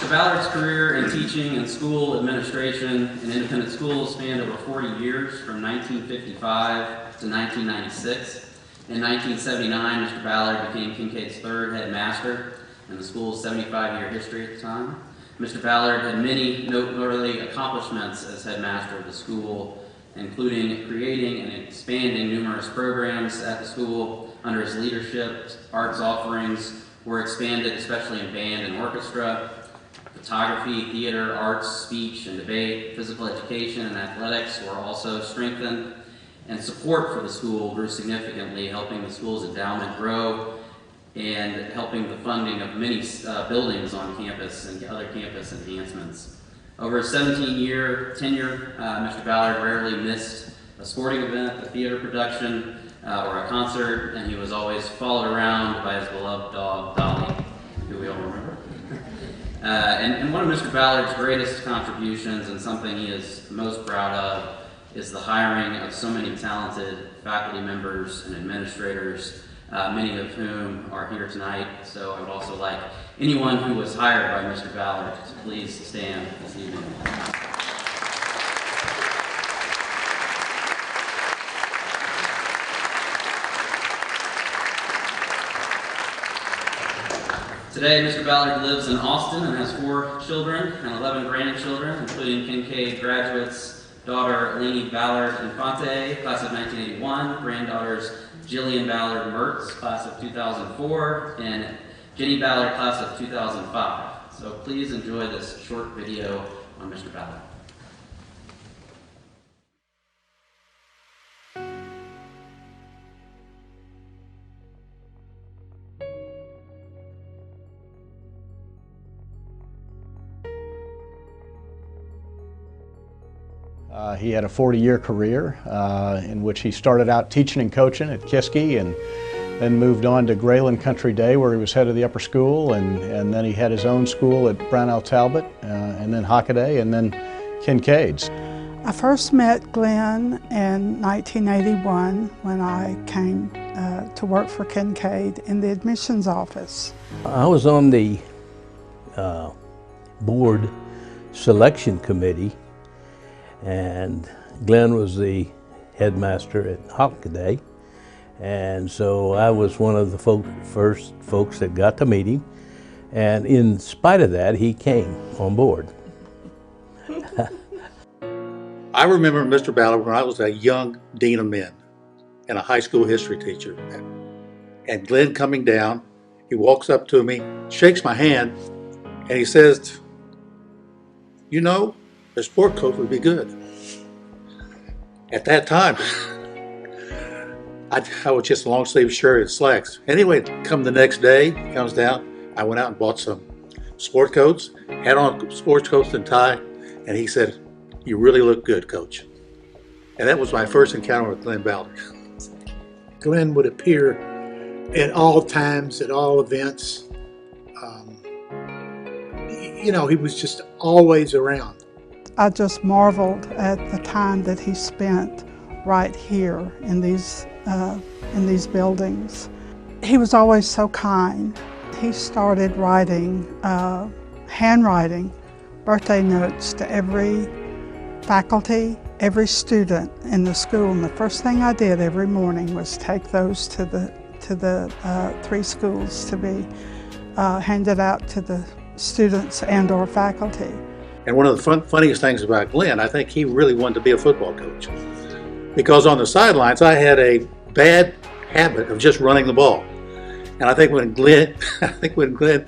Mr. Ballard's career in teaching and school administration in independent schools spanned over 40 years, from 1955 to 1996. In 1979, Mr. Ballard became Kinkaid's third headmaster in the school's 75-year history at the time. Mr. Ballard had many noteworthy accomplishments as headmaster of the school, including creating and expanding numerous programs at the school. Under his leadership, arts offerings were expanded, especially in band and orchestra. Photography, theater, arts, speech and debate, physical education, and athletics were also strengthened. And support for the school grew significantly, helping the school's endowment grow and helping the funding of many buildings on campus and other campus enhancements. Over his 17-year tenure, Mr. Ballard rarely missed a sporting event, a theater production, or a concert, and he was always followed around by his beloved dog, Dolly, who we all remember. And one of Mr. Ballard's greatest contributions, and something he is most proud of, is the hiring of so many talented faculty members and administrators, many of whom are here tonight. So I would also like anyone who was hired by Mr. Ballard to please stand this evening. Today, Mr. Ballard lives in Austin and has 4 children and 11 grandchildren, including Kinkaid graduates, daughter Lainey Ballard Infante, class of 1981, granddaughters Jillian Ballard Mertz, class of 2004, and Jenny Ballard, class of 2005. So please enjoy this short video on Mr. Ballard. He had a 40-year career in which he started out teaching and coaching at Kiski, and then moved on to Grayland Country Day, where he was head of the upper school, and then he had his own school at Brownell Talbot, and then Hockaday, and then Kinkaid's. I first met Glenn in 1981 when I came to work for Kinkaid in the admissions office. I was on the board selection committee, and Glenn was the headmaster at Hockaday, and so I was one of the first folks that got to meet him, and in spite of that, he came on board. I remember Mr. Ballard when I was a young dean of men and a high school history teacher, and Glenn coming down, he walks up to me, shakes my hand, and he says, "You know, a sport coach would be good." At that time, I was just a long sleeve shirt and slacks. Anyway, come the next day, he comes down, I went out and bought some sport coats, had on sports coats and tie, and he said, "You really look good, Coach." And that was my first encounter with Glenn Ballard. Glenn would appear at all times, at all events. You know, he was just always around. I just marveled at the time that he spent right here in these buildings. He was always so kind. He started writing, handwriting birthday notes to every faculty, every student in the school, and the first thing I did every morning was take those to the 3 schools to be handed out to the students and or faculty. And one of the funniest things about Glenn, I think he really wanted to be a football coach. Because on the sidelines, I had a bad habit of just running the ball. And I think when Glenn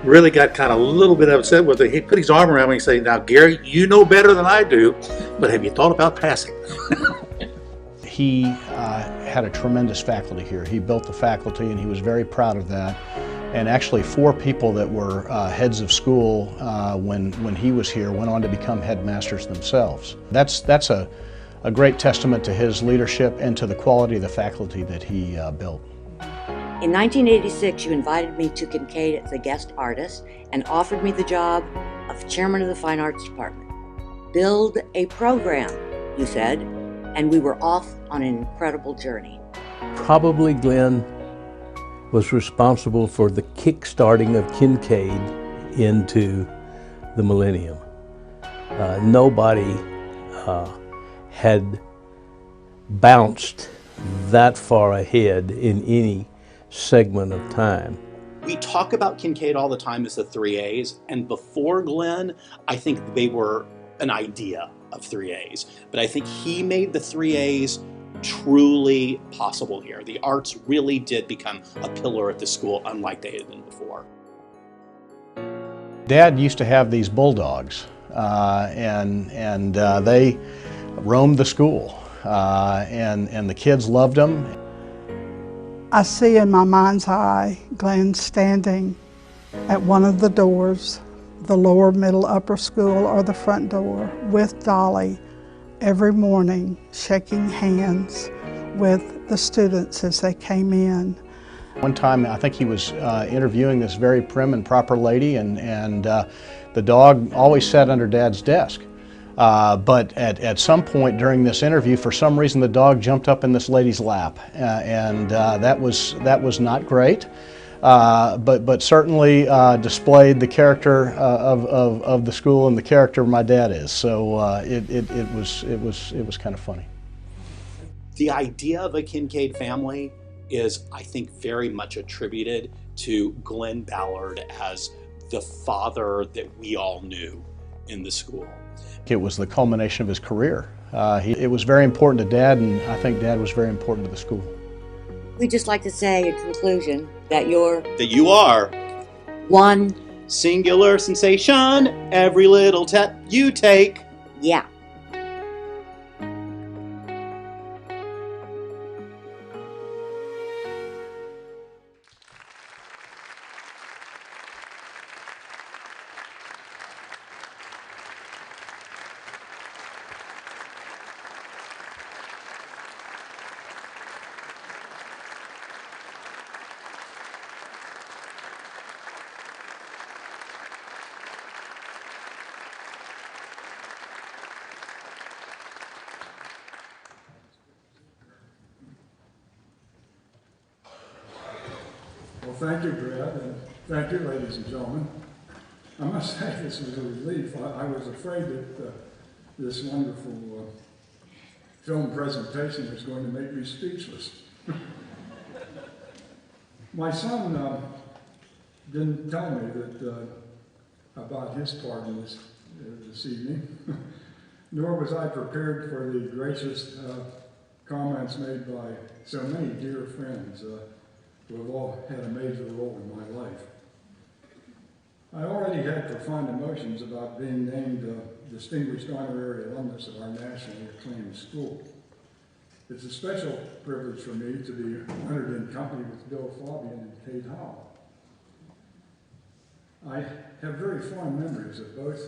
really got kind of a little bit upset with it, he put his arm around me and said, "Now, Gary, you know better than I do, but have you thought about passing?" He had a tremendous faculty here. He built the faculty, and he was very proud of that. And actually 4 people that were heads of school when he was here went on to become headmasters themselves. That's a great testament to his leadership and to the quality of the faculty that he built. In 1986, you invited me to Kinkaid as a guest artist and offered me the job of chairman of the Fine Arts Department. Build a program, you said, and we were off on an incredible journey. Probably Glenn was responsible for the kick-starting of Kinkaid into the millennium. Nobody had bounced that far ahead in any segment of time. We talk about Kinkaid all the time as the 3A's, and before Glenn, I think they were an idea of 3A's. But I think he made the 3A's truly possible here. The arts really did become a pillar at the school, unlike they had been before. Dad used to have these bulldogs, and they roamed the school, and the kids loved them. I see in my mind's eye Glenn standing at one of the doors, the lower, middle, upper school, or the front door, with Dolly every morning, shaking hands with the students as they came in. One time, I think he was interviewing this very prim and proper lady, and the dog always sat under Dad's desk. But at some point during this interview, for some reason, the dog jumped up in this lady's lap, and that was not great. But certainly displayed the character of the school and the character my dad is. So it was kind of funny. The idea of a Kinkaid family is, I think, very much attributed to Glenn Ballard as the father that we all knew in the school. It was the culmination of his career. It was very important to Dad, and I think Dad was very important to the school. We'd just like to say in conclusion that you are one singular sensation, every little step you take. Yeah. Well, thank you, Brad, and thank you, ladies and gentlemen. I must say this was a relief. I was afraid that this wonderful film presentation was going to make me speechless. My son didn't tell me that about his part in this evening, nor was I prepared for the gracious comments made by so many dear friends who have all had a major role in my life. I already had profound emotions about being named Distinguished Honorary Alumnus of our nationally acclaimed school. It's a special privilege for me to be honored in company with Bill Fabian and Kate Howell. I have very fond memories of both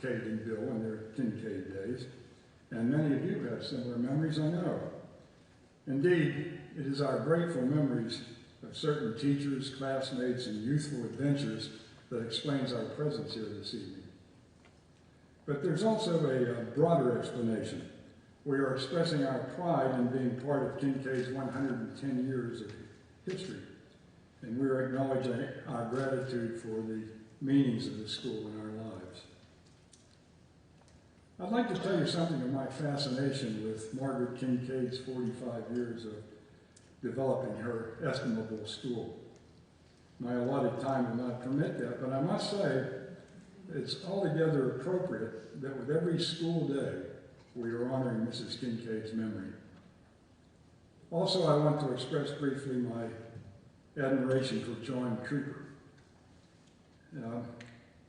Kate and Bill in their Kinkaid days, and many of you have similar memories, I know. Indeed, it is our grateful memories of certain teachers, classmates, and youthful adventures that explains our presence here this evening. But there's also a broader explanation. We are expressing our pride in being part of Kinkaid's 110 years of history, and we are acknowledging our gratitude for the meanings of the school in our lives. I'd like to tell you something of my fascination with Margaret Kinkaid's 45 years of developing her estimable school. My allotted time will not permit that, but I must say it's altogether appropriate that with every school day we are honoring Mrs. Kinkaid's memory. Also, I want to express briefly my admiration for John Cooper.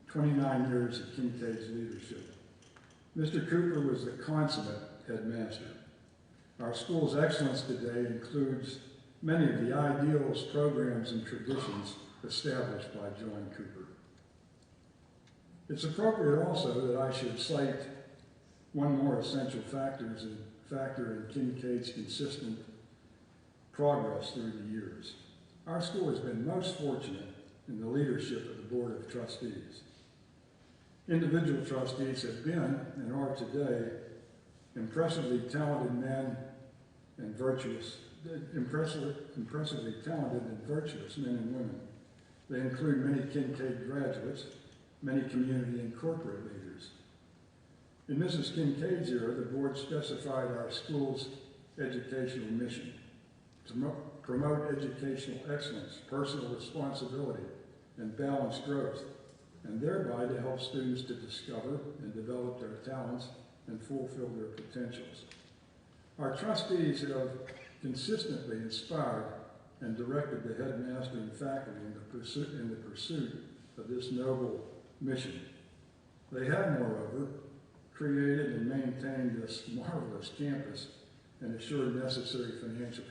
29 years of Kinkaid's leadership. Mr. Cooper was the consummate headmaster. Our school's excellence today includes many of the ideals, programs, and traditions established by John Cooper. It's appropriate also that I should cite one more essential factor in Kinkaid's consistent progress through the years. Our school has been most fortunate in the leadership of the Board of Trustees. Individual trustees have been, and are today, impressively talented men and impressively talented and virtuous men and women. They include many Kinkaid graduates, many community and corporate leaders. In Mrs. Kinkaid's era, the board specified our school's educational mission: to promote educational excellence, personal responsibility, and balanced growth, and thereby to help students to discover and develop their talents and fulfill their potentials. Our trustees have consistently inspired and directed the headmaster and faculty in the pursuit of this noble mission. They have, moreover, created and maintained this marvelous campus and assured necessary financial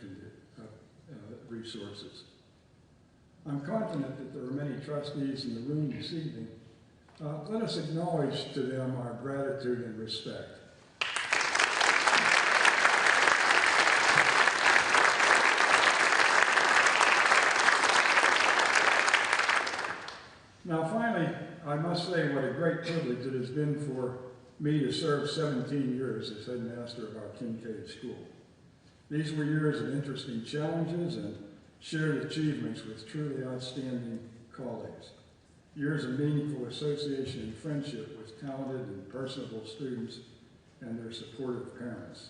resources. I'm confident that there are many trustees in the room this evening. Let us acknowledge to them our gratitude and respect. Now finally, I must say what a great privilege it has been for me to serve 17 years as headmaster of our Kinkaid school. These were years of interesting challenges and shared achievements with truly outstanding colleagues. Years of meaningful association and friendship with talented and personable students and their supportive parents.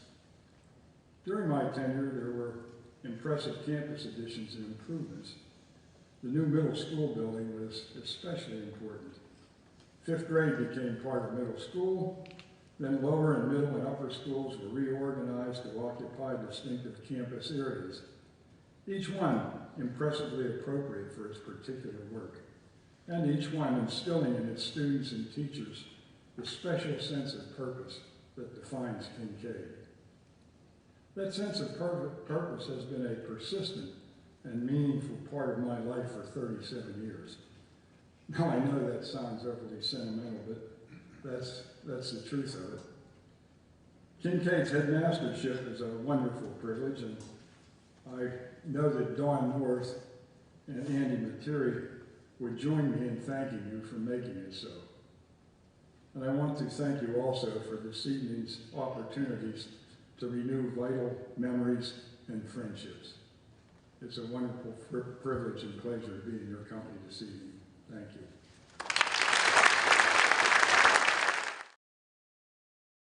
During my tenure, there were impressive campus additions and improvements. The new middle school building was especially important. 5th grade became part of middle school, then lower and middle and upper schools were reorganized to occupy distinctive campus areas, each one impressively appropriate for its particular work, and each one instilling in its students and teachers the special sense of purpose that defines Kinkaid. That sense of purpose has been a persistent and meaningful part of my life for 37 years. Now I know that sounds overly sentimental, but that's the truth of it. Kinkaid's headmastership is a wonderful privilege, and I know that Dawn North and Andy Materi would join me in thanking you for making it so. And I want to thank you also for this evening's opportunities to renew vital memories and friendships. It's a wonderful privilege and pleasure to be in your company this evening. Thank you.